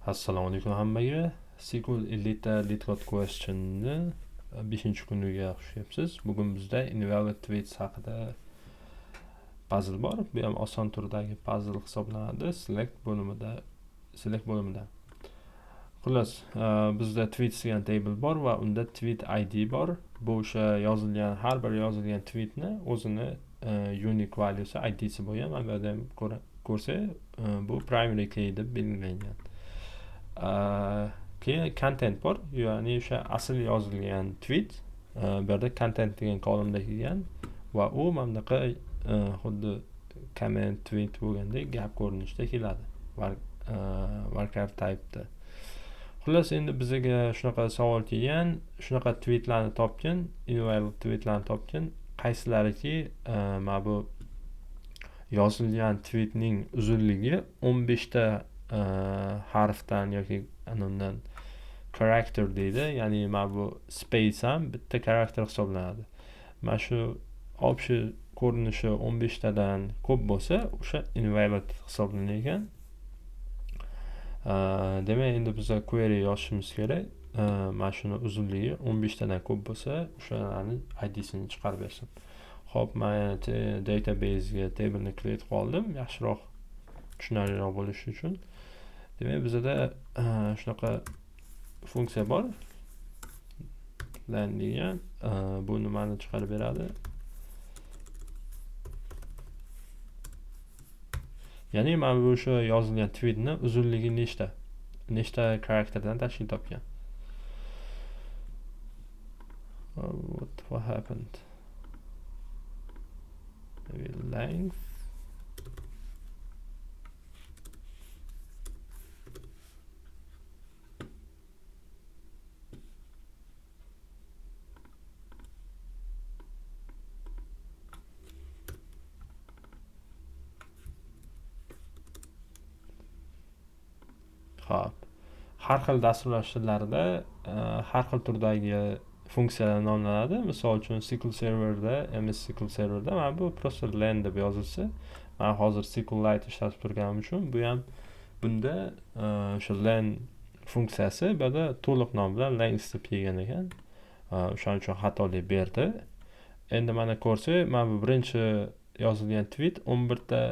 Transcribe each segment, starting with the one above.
Assalomu alaykum hammaga. SQL Elite Lead Code Question'ni 5-kuniga xush kelibsiz. Bugun bizda invalid tweets haqida puzzle bor. Bu ham oson turdagi puzzle hisoblanadi. Select bo'limida. Xullas, bizda tweets degan table bor va unda tweet ID bor. Bu o'sha har bir yozilgan tweetni o'zini unique valuesi ID'si bo'lgan. Mana bu yerda ham ko'rsa, bu primary key deb belgilangan. Keyin content bor, ya'ni o'sha asl yozilgan tweet bu yerda content degan kolumnda kelgan va u mana bunaqa xuddi comment tweet bo'lgandek gap ko'rinishida keladi varchar type'da. Xullas, endi bizga shunaqa savol kelgan, shunaqa tweetlarni topgin, invalid tweetlarni topgin, qaysilariki mana bu yozilgan tweetning uzunligi 15 ta harfdan yoki undan character deydi, ya'ni mana bu space ham bitta character hisoblanadi. Mana shu общий ko'rinishi 15 tadan ko'p bo'lsa, o'sha invalid hisoblanar ekan. Demak, endi biz query yozishimiz kerak. Mana shuni uzunligi 15 tadan ko'p bo'lsa, o'shalarning ID'sini chiqarib bersin. Xo'p, men database'ga table'ni create qildim, yaxshiroq tushunarliroq bo'lishi uchun. Demak, bizda shunaqa funksiya bor. Len degan bu nimani chiqarib beradi? Ya'ni mana bu o'sha yozilgan tweetni uzunligi nechta karakterdan tashkil topgan. What happened? Maybe length. Xo'p. Har xil dasturlash tillarida har xil turdagi funksiyalar nomlanadi. Misol uchun SQL Serverda, MS SQL Serverda mana bu просто len deb yozilsa, men hozir SQLite ishlatib turganim uchun bu ham bunda o'sha len funksiyasi bu yerda to'liq nom bilan length deb kelgan ekan. O'shaning uchun xatolik berdi. Endi mana ko'rsak, mana bu birinchi yozilgan tweet 11 ta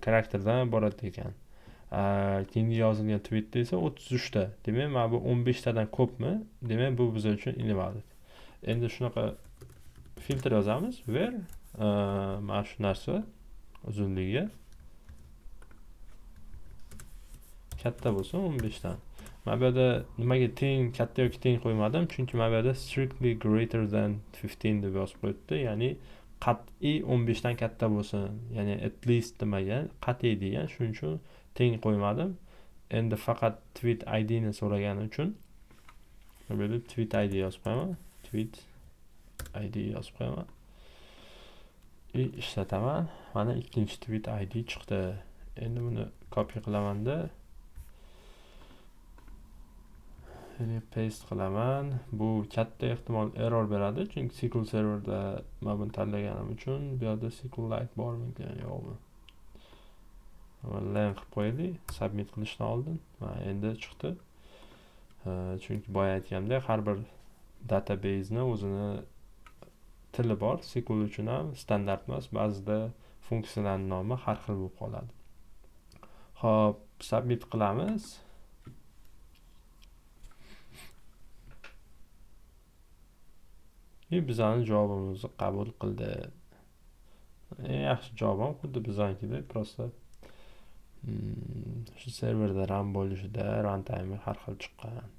karakterdan iborat ekan. Keyingi yozilgan tweetda esa 33 ta. Demak, mana bu 15 tadan ko'pmi? Demak, bu biz uchun invalid. Endi shunaqa filtr yozamiz. Where mana shu narsa uzunligi katta bo'lsa 15 dan. Mana bu yerda nimaga katta yoki teng qo'ymadim? Chunki mana bu yerda strictly greater than 15 deb yozib qo'yibdi. Ya'ni qat'iy 15 dan katta bo'lsin. Ya'ni at least demagan, qat'iy degan. Shuning uchun teng qo'ymadim. Endi faqat tweet ID ni so'ragani uchun bu yerda tweet ID yozib qo'yaman. Tweet ID yozib qo'yaman. Ishlataman. Mana ikkinchi tweet ID chiqdi. Endi buni copy qilaman-da. Paste qilaman. Bu katta ehtimol error beradi, chunki SQL Serverda men buni tanlaganim uchun bu yerda SQLite bormikan, yo'qmi? Len qilib qo'ydik, submit qilishdan oldin. Mana endi chiqdi. Chunki boya aytganimdek, har bir database'ni o'zini tili bor. SQL uchun ham standart emas, ba'zida funksiyalarning nomi har xil bo'lib qoladi. Xo'p, submit qilamiz. Bizning javobimizni qabul qildi. Yaxshi javob ham xuddi biznikidek, prosta shu serverda run bo'lishida runtime har xil chiqqan.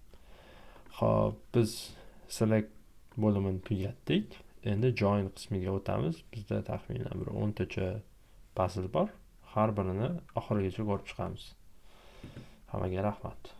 Xo'p, biz select bo'limini tugatdik. Endi join qismiga o'tamiz. Bizda taxminan 10 tacha puzzle bor. Har birini oxirigacha ko'rib chiqamiz. Hammaga rahmat.